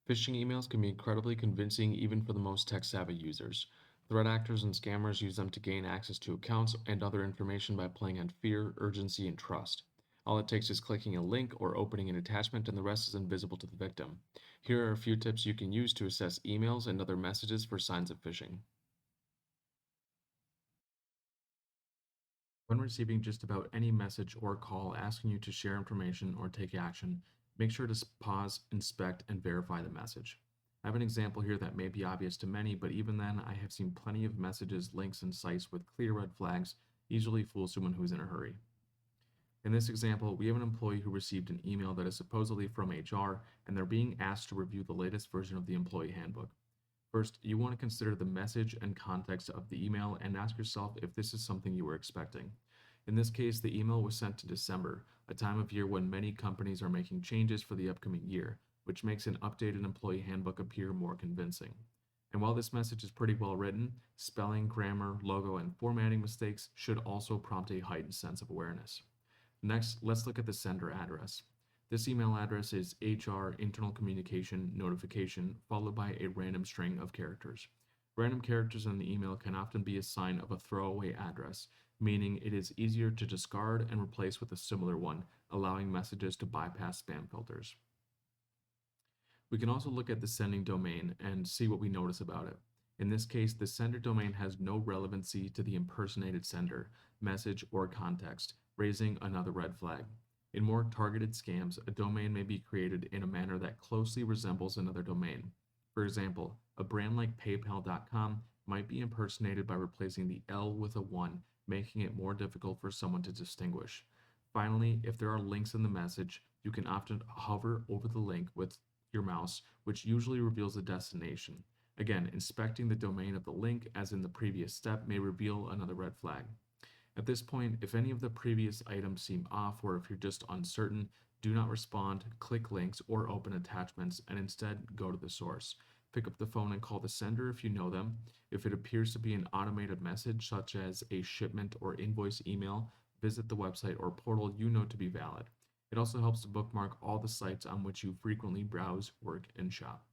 Phishing emails can be incredibly convincing even for the most tech-savvy users. Threat actors and scammers use them to gain access to accounts and other information by playing on fear, urgency, and trust. All it takes is clicking a link or opening an attachment, and the rest is invisible to the victim. Here are a few tips you can use to assess emails and other messages for signs of phishing. When receiving just about any message or call asking you to share information or take action, make sure to pause, inspect, and verify the message. I have an example here that may be obvious to many, but even then, I have seen plenty of messages, links, and sites with clear red flags easily fool someone who's in a hurry. In this example, we have an employee who received an email that is supposedly from HR, and they're being asked to review the latest version of the employee handbook. First, you want to consider the message and context of the email and ask yourself if this is something you were expecting. In this case, the email was sent in December, a time of year when many companies are making changes for the upcoming year, which makes an updated employee handbook appear more convincing. And while this message is pretty well written, spelling, grammar, logo, and formatting mistakes should also prompt a heightened sense of awareness. Next, let's look at the sender address. This email address is HR internal communication notification followed by a random string of characters. Random characters in the email can often be a sign of a throwaway address, meaning it is easier to discard and replace with a similar one, allowing messages to bypass spam filters. We can also look at the sending domain and see what we notice about it. In this case, the sender domain has no relevancy to the impersonated sender, message, or context, raising another red flag. In more targeted scams, a domain may be created in a manner that closely resembles another domain. For example, a brand like PayPal.com might be impersonated by replacing the L with a 1, making it more difficult for someone to distinguish. Finally, if there are links in the message, you can often hover over the link with your mouse, which usually reveals the destination. Again, inspecting the domain of the link, as in the previous step, may reveal another red flag. At this point, if any of the previous items seem off or if you're just uncertain, do not respond, click links, or open attachments, and instead go to the source. Pick up the phone and call the sender if you know them. If it appears to be an automated message, such as a shipment or invoice email, visit the website or portal you know to be valid. It also helps to bookmark all the sites on which you frequently browse, work, and shop.